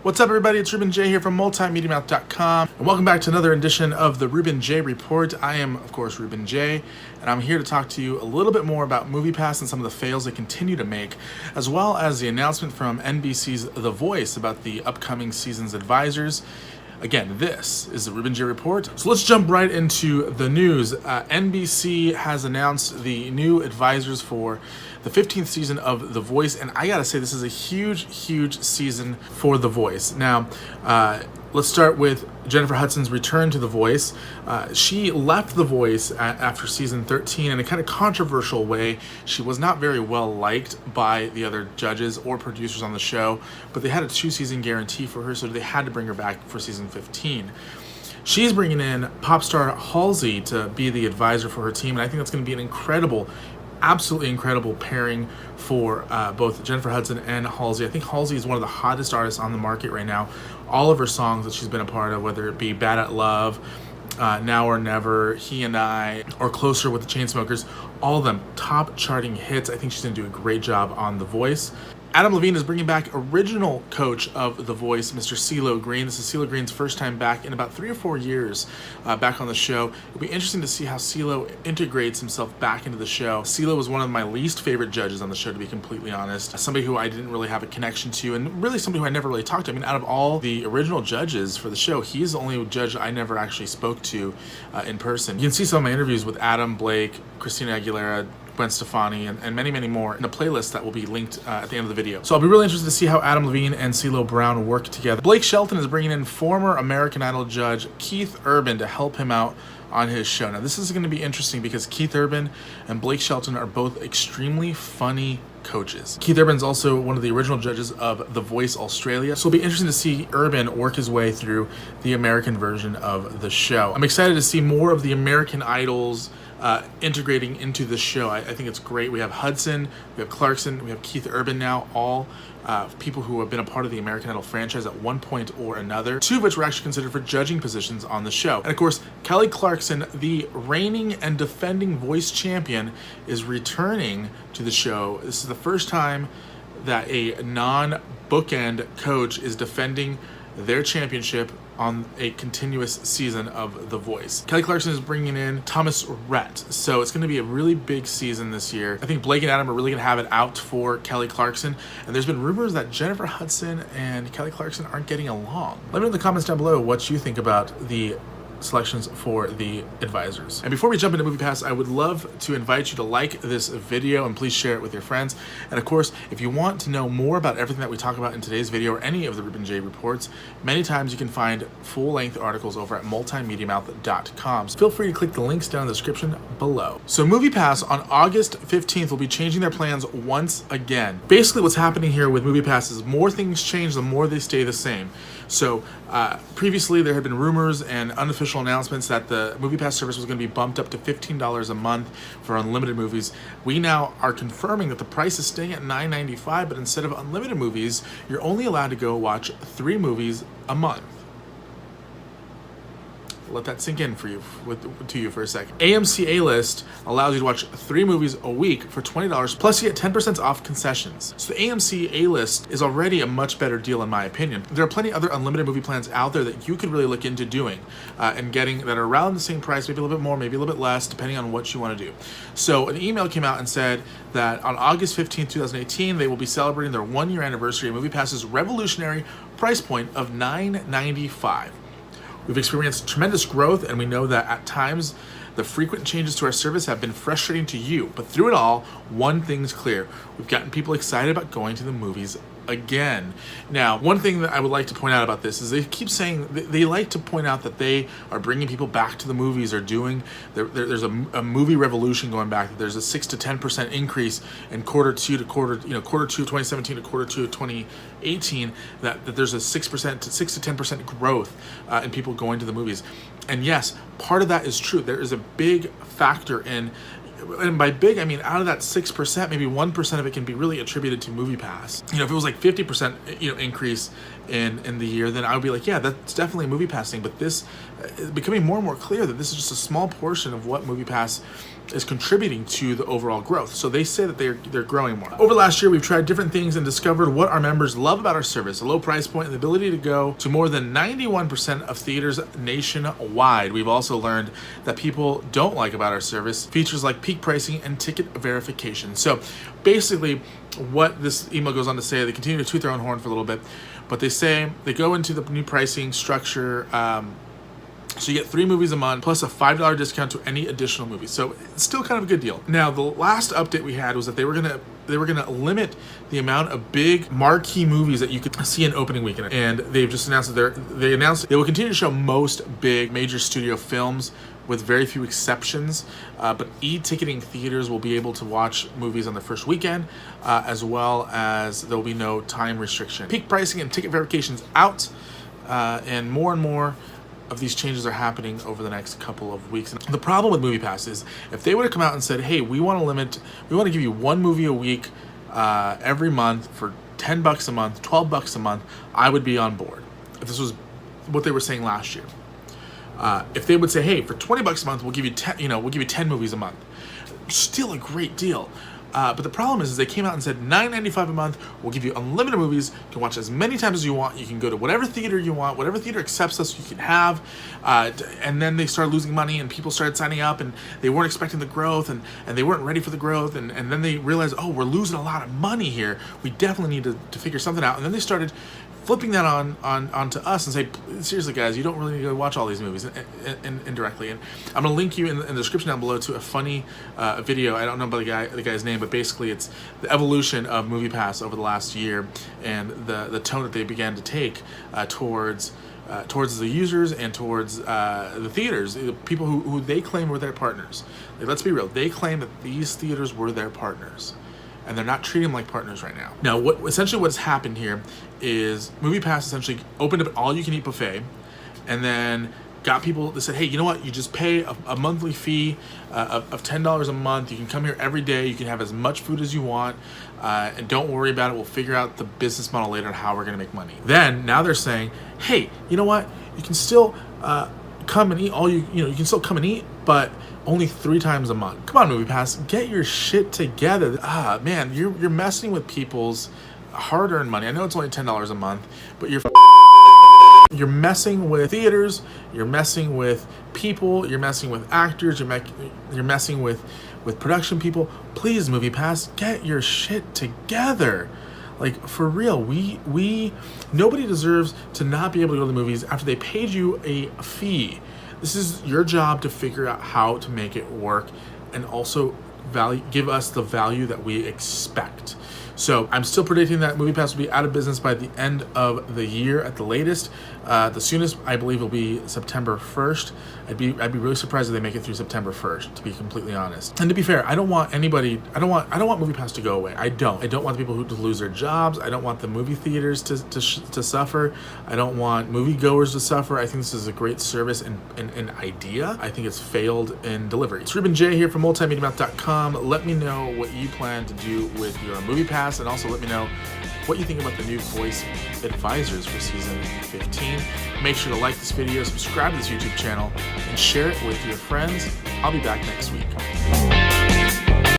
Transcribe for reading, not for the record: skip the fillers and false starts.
What's up, everybody? It's Ruben Jay here from MultiMediaMouth.com, and welcome back to another edition of the Ruben Jay Report. I am, of course, Ruben Jay, and I'm here to talk to you a little bit more about MoviePass and some of the fails they continue to make, as well as the announcement from NBC's The Voice about the upcoming season's advisors. Again, this is the Ruben Jay Report. So let's jump right into the news. NBC has announced the new advisors for the 15th season of The Voice, and I gotta say, this is a huge season for The Voice. Now, let's start with Jennifer Hudson's return to The Voice. She left The Voice after season 13 in a kind of controversial way. She was not very well liked by the other judges or producers on the show, but they had a 2-season guarantee for her, so they had to bring her back for season 15. She's bringing in pop star Halsey to be the advisor for her team, and I think that's going to be an absolutely incredible pairing for both Jennifer Hudson and Halsey. I think Halsey is one of the hottest artists on the market right now. All of her songs that she's been a part of, whether it be Bad at Love, Now or Never, He and I, or Closer with the Chainsmokers, all of them top charting hits. I think she's going to do a great job on The Voice. Adam Levine is bringing back original coach of The Voice, Mr. CeeLo Green. This is CeeLo Green's first time back in about 3 or 4 years back on the show. It'll be interesting to see how CeeLo integrates himself back into the show. CeeLo was one of my least favorite judges on the show, to be completely honest. Somebody who I didn't really have a connection to, and really somebody who I never really talked to. I mean, out of all the original judges for the show, he's the only judge I never actually spoke to in person. You can see some of my interviews with Adam, Blake, Christina Aguilera, Gwen Stefani, and many more in a playlist that will be linked at the end of the video. So I'll be really interested to see how Adam Levine and CeeLo Brown work together. Blake Shelton is bringing in former American Idol judge Keith Urban to help him out on his show. Now, this is going to be interesting because Keith Urban and Blake Shelton are both extremely funny coaches. Keith Urban's also one of the original judges of The Voice Australia, so it'll be interesting to see Urban work his way through the American version of the show. I'm excited to see more of the American Idols integrating into the show. I think it's great. We have Hudson, we have Clarkson, we have Keith Urban now, all people who have been a part of the American Idol franchise at one point or another, 2 of which were actually considered for judging positions on the show. And of course, Kelly Clarkson, the reigning and defending Voice champion, is returning to the show. This is the first time that a non-bookend coach is defending their championship on a continuous season of The Voice. Kelly Clarkson is bringing in Thomas Rhett, so it's going to be a really big season this year. I think Blake and Adam are really going to have it out for Kelly Clarkson, and there's been rumors that Jennifer Hudson and Kelly Clarkson aren't getting along. Let me know in the comments down below what you think about the selections for the advisors. And before we jump into MoviePass, I would love to invite you to like this video and please share it with your friends. And of course, if you want to know more about everything that we talk about in today's video or any of the Ruben Jay reports, many times you can find full-length articles over at MultiMediaMouth.com. So feel free to click the links down in the description below. So MoviePass on August 15th will be changing their plans once again. Basically what's happening here with MoviePass is more things change, the more they stay the same. So previously there had been rumors and unofficial announcements that the MoviePass service was going to be bumped up to $15 a month for unlimited movies. We now are confirming that the price is staying at $9.95, but instead of unlimited movies, you're only allowed to go watch 3 movies a month. Let that sink in to you for a second. AMC A-List allows you to watch 3 movies a week for $20, plus you get 10% off concessions. So the AMC A-List is already a much better deal in my opinion. There are plenty other unlimited movie plans out there that you could really look into doing and getting that are around the same price, maybe a little bit more, maybe a little bit less, depending on what you want to do. So an email came out and said that on August 15th, 2018, they will be celebrating their 1-year anniversary of MoviePass's revolutionary price point of $9.95. We've experienced tremendous growth, and we know that at times the frequent changes to our service have been frustrating to you. But through it all, one thing's clear. We've gotten people excited about going to the movies again. Now, one thing that I would like to point out about this is they keep saying, they like to point out that they are bringing people back to the movies, or doing, there's a movie revolution going back, that there's a 6 to 10% increase in quarter 2 of 2017 to quarter 2 of 2018, that there's a 6 to 10% growth in people going to the movies. And yes, part of that is true. There is a big factor in, and by big, I mean out of that 6%, maybe 1% of it can be really attributed to MoviePass. You know, if it was like 50%, increase in the year, then I would be like, yeah, that's definitely a MoviePass thing. But this is becoming more and more clear that this is just a small portion of what MoviePass is contributing to the overall growth. So they say that they're growing more. Over last year, we've tried different things and discovered what our members love about our service: a low price point and the ability to go to more than 91% of theaters nationwide. We've also learned that people don't like about our service features like peak pricing and ticket verification. So basically, what this email goes on to say, they continue to toot their own horn for a little bit, but they say they go into the new pricing structure. So you get 3 movies a month plus a $5 discount to any additional movies. So it's still kind of a good deal. Now, the last update we had was that they were gonna limit the amount of big marquee movies that you could see in opening weekend. And they've just announced that they will continue to show most big major studio films with very few exceptions. But e-ticketing theaters will be able to watch movies on the first weekend, as well as there will be no time restriction. Peak pricing and ticket verifications out, and more of these changes are happening over the next couple of weeks. And the problem with MoviePass is if they would have come out and said, hey, we want to give you 1 movie a week every month for $10 a month, $12 a month, I would be on board. If this was what they were saying last year. If they would say, hey, for $20 a month, we'll give you 10 movies a month. Still a great deal. But the problem is they came out and said $9.95 a month, we'll give you unlimited movies, you can watch as many times as you want, you can go to whatever theater you want, whatever theater accepts us you can have, and then they started losing money and people started signing up and they weren't expecting the growth and they weren't ready for the growth, and then they realized, oh, we're losing a lot of money here, we definitely need to figure something out. And then they started flipping that onto us and say, seriously guys, you don't really need to watch all these movies indirectly. And I'm gonna link you in the description down below to a funny video. I don't know about the guy's name, but basically it's the evolution of MoviePass over the last year and the tone that they began to take towards the users and towards the theaters, the people who they claim were their partners. Like, let's be real, they claim that these theaters were their partners, and they're not treating them like partners right now. Now, essentially what's happened here is MoviePass essentially opened up an all-you-can-eat buffet, and then got people that said, hey, you know what? You just pay a monthly fee of $10 a month. You can come here every day. You can have as much food as you want, and don't worry about it. We'll figure out the business model later on how we're going to make money. Then now they're saying, hey, you know what? You can still come and eat you can still come and eat, but only 3 times a month. Come on, MoviePass, get your shit together. Man, you're messing with people's hard-earned money. I know it's only $10 a month, but you're messing with theaters, you're messing with people, you're messing with actors, you're messing with production people. Please, MoviePass, get your shit together. Like, for real, nobody deserves to not be able to go to the movies after they paid you a fee. This is your job to figure out how to make it work and also give us the value that we expect. So I'm still predicting that MoviePass will be out of business by the end of the year at the latest. The soonest, I believe, will be September 1st. I'd be really surprised if they make it through September 1st, to be completely honest. And to be fair, I don't want MoviePass to go away. I don't want the people to lose their jobs. I don't want the movie theaters to suffer. I don't want moviegoers to suffer. I think this is a great service and idea. I think it's failed in delivery. It's Ruben Jay here from MultiMediaMouth.com. Let me know what you plan to do with your MoviePass, and also let me know what you think about the new voice advisors for season 15. Make sure to like this video, subscribe to this YouTube channel, and share it with your friends. I'll be back next week.